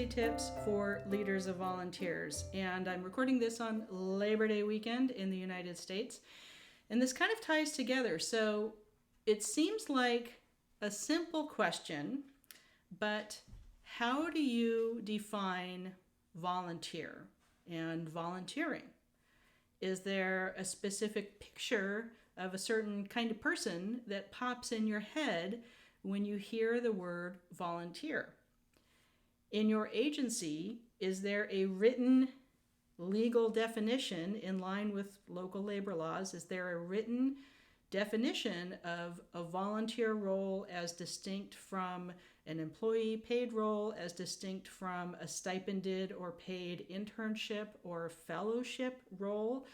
Wednesday tips for leaders of volunteers. And I'm recording this on Labor Day weekend in the United States. And this kind of ties together. So it seems like a simple question, but how do you define volunteer and volunteering? Is there a specific picture of a certain kind of person that pops in your head when you hear the word volunteer? In your agency, is there a written legal definition in line with local labor laws? Is there a written definition of a volunteer role as distinct from an employee paid role, as distinct from a stipended or paid internship or fellowship role?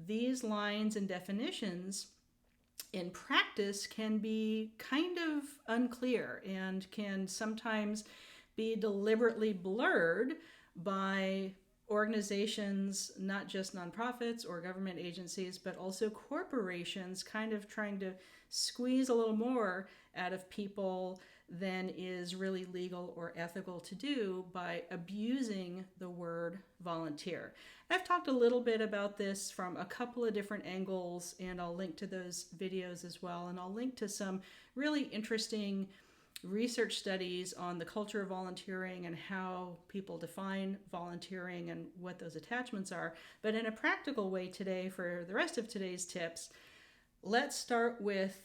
These lines and definitions in practice can be kind of unclear and can sometimes be deliberately blurred by organizations, not just nonprofits or government agencies, but also corporations kind of trying to squeeze a little more out of people than is really legal or ethical to do by abusing the word volunteer. I've talked a little bit about this from a couple of different angles, and I'll link to those videos as well, and I'll link to some really interesting research studies on the culture of volunteering and how people define volunteering and what those attachments are. But in a practical way today, for the rest of today's tips, let's start with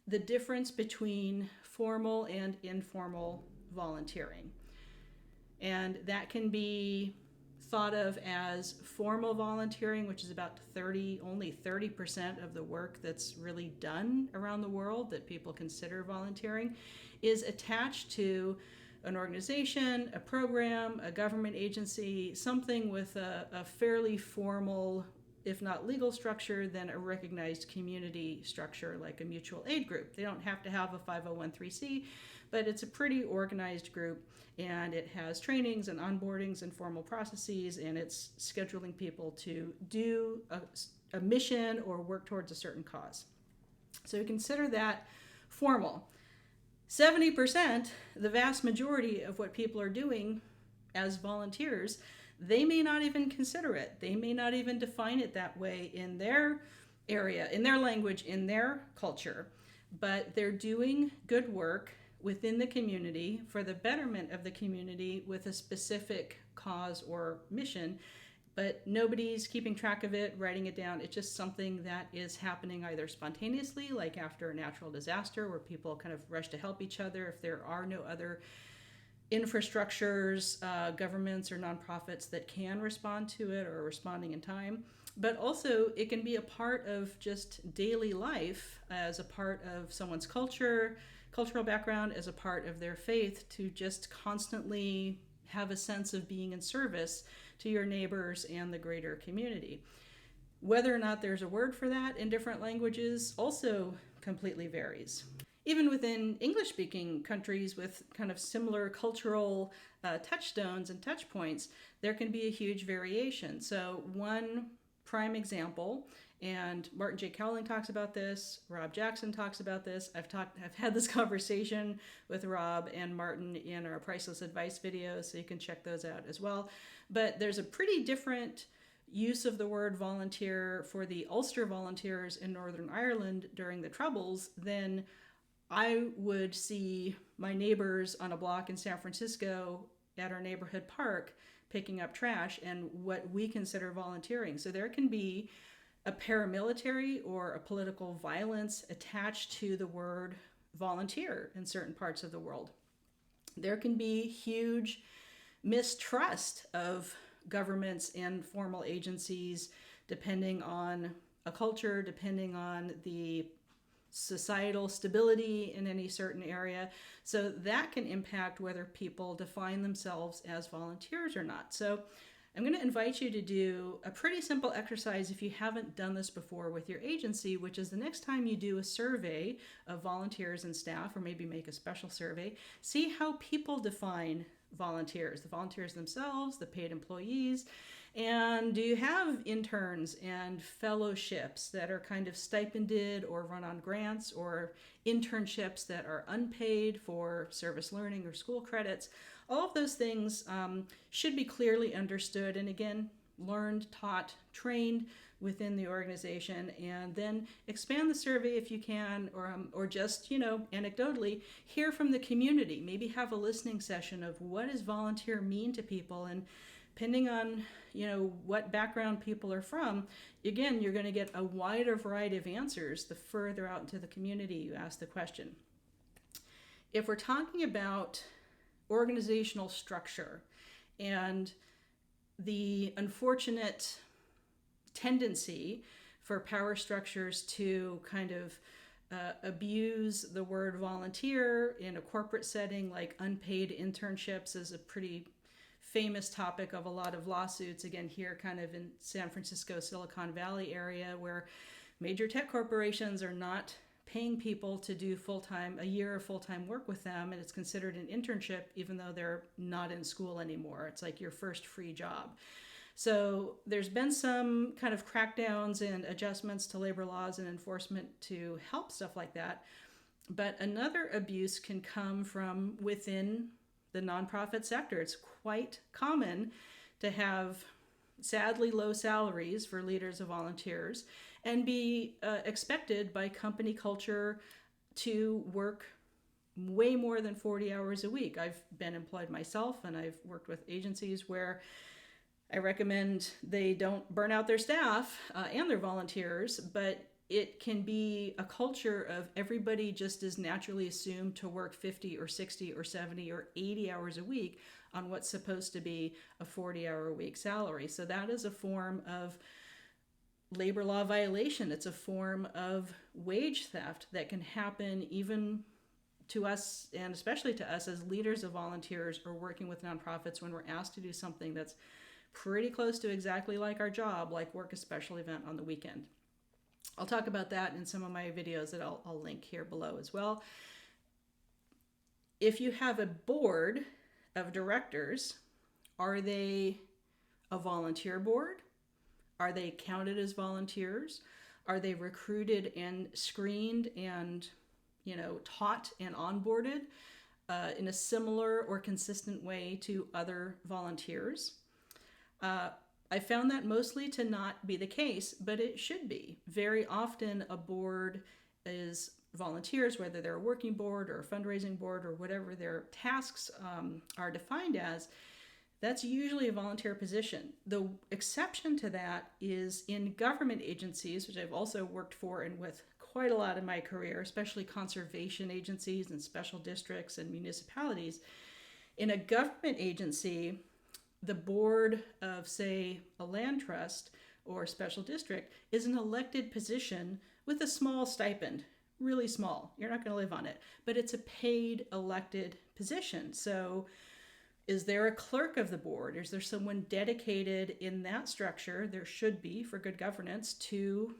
the difference between formal and informal volunteering. And that can be thought of as formal volunteering, which is about only 30% of the work that's really done around the world that people consider volunteering, is attached to an organization, a program, a government agency, something with a fairly formal, if not legal structure, then a recognized community structure like a mutual aid group. They don't have to have a 501(c), but it's a pretty organized group, and it has trainings and onboardings and formal processes, and it's scheduling people to do a mission or work towards a certain cause. So consider that formal. 70%, the vast majority of what people are doing as volunteers, they may not even consider it. They may not even define it that way in their area, in their language, in their culture. But they're doing good work within the community for the betterment of the community with a specific cause or mission. But nobody's keeping track of it, writing it down. It's just something that is happening either spontaneously, like after a natural disaster where people kind of rush to help each other if there are no other infrastructures, governments or nonprofits that can respond to it or responding in time. But also it can be a part of just daily life as a part of someone's cultural background, as a part of their faith, to just constantly have a sense of being in service to your neighbors and the greater community. Whether or not there's a word for that in different languages also completely varies. Even within English-speaking countries with kind of similar cultural touchstones and touch points, there can be a huge variation. So one prime example, and Martin J. Cowling talks about this, Rob Jackson talks about this. I've had this conversation with Rob and Martin in our Priceless Advice videos, so you can check those out as well. But there's a pretty different use of the word volunteer for the Ulster volunteers in Northern Ireland during the Troubles than I would see my neighbors on a block in San Francisco at our neighborhood park picking up trash and what we consider volunteering. So there can be a paramilitary or a political violence attached to the word volunteer in certain parts of the world. There can be huge mistrust of governments and formal agencies depending on a culture, depending on the societal stability in any certain area. So that can impact whether people define themselves as volunteers or not. So I'm going to invite you to do a pretty simple exercise if you haven't done this before with your agency, which is the next time you do a survey of volunteers and staff, or maybe make a special survey, see how people define volunteers, the volunteers themselves, the paid employees, and do you have interns and fellowships that are kind of stipended or run on grants, or internships that are unpaid for service learning or school credits? All of those things should be clearly understood and, again, learned, taught, trained within the organization, and then expand the survey if you can, or just, anecdotally hear from the community. Maybe have a listening session of what does volunteer mean to people, and depending on what background people are from, again, you're going to get a wider variety of answers the further out into the community you ask the question. If we're talking about organizational structure and the unfortunate tendency for power structures to kind of abuse the word volunteer in a corporate setting, like unpaid internships is a pretty famous topic of a lot of lawsuits, again, here kind of in San Francisco, Silicon Valley area, where major tech corporations are not paying people to do a year of full-time work with them, and it's considered an internship even though they're not in school anymore. It's like your first free job. So there's been some kind of crackdowns and adjustments to labor laws and enforcement to help stuff like that. But another abuse can come from within the nonprofit sector. It's quite common to have sadly low salaries for leaders of volunteers and be expected by company culture to work way more than 40 hours a week. I've been employed myself, and I've worked with agencies where I recommend they don't burn out their staff and their volunteers, but it can be a culture of everybody just is naturally assumed to work 50 or 60 or 70 or 80 hours a week on what's supposed to be a 40-hour-a-week salary. So that is a form of labor law violation. It's a form of wage theft that can happen even to us, and especially to us as leaders of volunteers or working with nonprofits, when we're asked to do something that's pretty close to exactly like our job, like work a special event on the weekend. I'll talk about that in some of my videos that I'll link here below as well. If you have a board of directors, are they a volunteer board? Are they counted as volunteers? Are they recruited and screened and taught and onboarded in a similar or consistent way to other volunteers? I found that mostly to not be the case, but it should be. Very often a board is volunteers, whether they're a working board or a fundraising board or whatever their tasks are defined as. That's usually a volunteer position. The exception to that is in government agencies, which I've also worked for and with quite a lot in my career, especially conservation agencies and special districts and municipalities. In a government agency, the board of, say, a land trust or special district is an elected position with a small stipend, really small. You're not going to live on it, but it's a paid elected position. So is there a clerk of the board? Is there someone dedicated in that structure? There should be, for good governance, to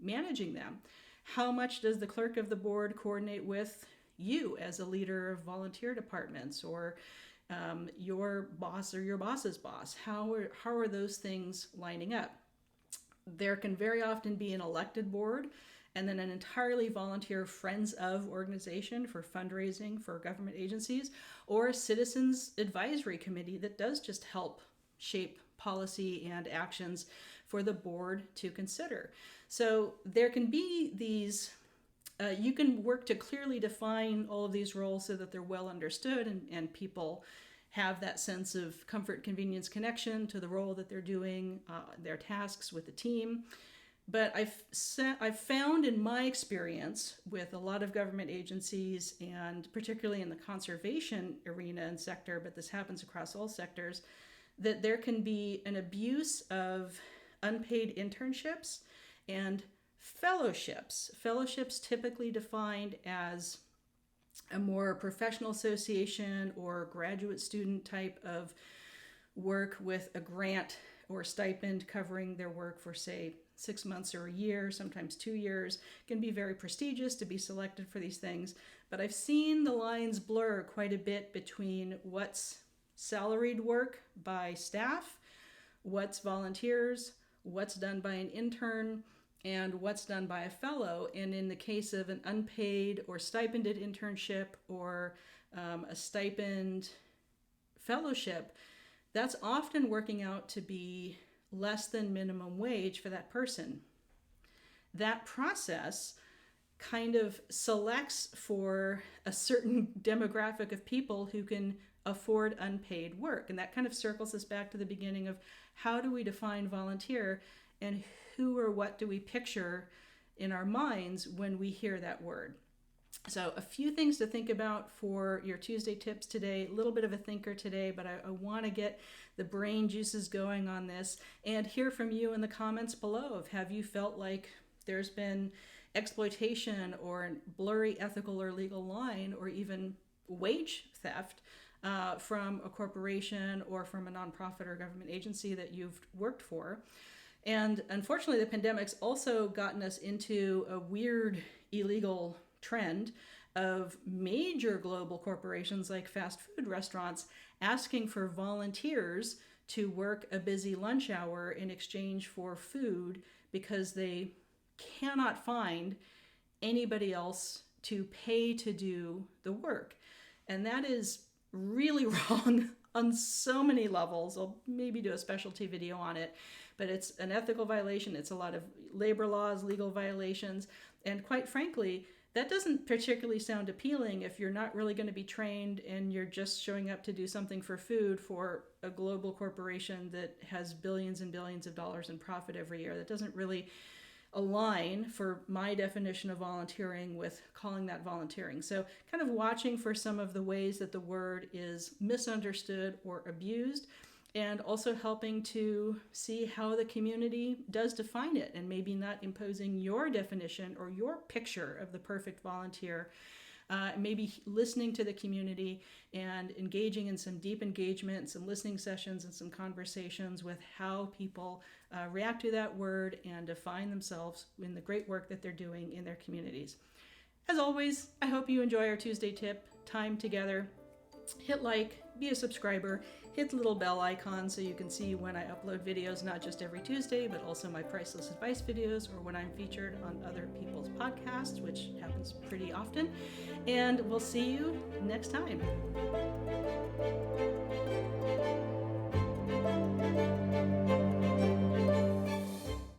managing them. How much does the clerk of the board coordinate with you as a leader of volunteer departments, or your boss or your boss's boss? How are those things lining up? There can very often be an elected board and then an entirely volunteer friends of organization for fundraising for government agencies, or a citizens advisory committee that does just help shape policy and actions for the board to consider. So there can be these you can work to clearly define all of these roles so that they're well understood and people have that sense of comfort, convenience, connection to the role that they're doing, their tasks with the team. But I've found in my experience with a lot of government agencies, and particularly in the conservation arena and sector, but this happens across all sectors, that there can be an abuse of unpaid internships and fellowships. Fellowships typically defined as a more professional association or graduate student type of work with a grant or stipend covering their work for, say, 6 months or a year, sometimes 2 years. It can be very prestigious to be selected for these things, but I've seen the lines blur quite a bit between what's salaried work by staff, what's volunteers, what's done by an intern, and what's done by a fellow. And in the case of an unpaid or stipended internship or a stipend fellowship, that's often working out to be less than minimum wage for that person. That process kind of selects for a certain demographic of people who can afford unpaid work. And that kind of circles us back to the beginning of how do we define volunteer, and who or what do we picture in our minds when we hear that word. So a few things to think about for your Tuesday tips today. A little bit of a thinker today, but I want to get the brain juices going on this and hear from you in the comments below of, have you felt like there's been exploitation or blurry ethical or legal line or even wage theft from a corporation or from a nonprofit or government agency that you've worked for? And unfortunately, the pandemic's also gotten us into a weird illegal trend of major global corporations like fast food restaurants asking for volunteers to work a busy lunch hour in exchange for food because they cannot find anybody else to pay to do the work. And that is really wrong on so many levels. I'll maybe do a specialty video on it, but it's an ethical violation. It's a lot of labor laws, legal violations, and quite frankly, that doesn't particularly sound appealing if you're not really going to be trained and you're just showing up to do something for food for a global corporation that has billions and billions of dollars in profit every year. That doesn't really align for my definition of volunteering with calling that volunteering. So kind of watching for some of the ways that the word is misunderstood or abused, and also helping to see how the community does define it, and maybe not imposing your definition or your picture of the perfect volunteer. Maybe listening to the community and engaging in some deep engagement, some listening sessions and some conversations with how people react to that word and define themselves in the great work that they're doing in their communities. As always, I hope you enjoy our Tuesday tip time together. Hit like, be a subscriber, hit the little bell icon so you can see when I upload videos, not just every Tuesday, but also my priceless advice videos, or when I'm featured on other people's podcasts, which happens pretty often. And we'll see you next time.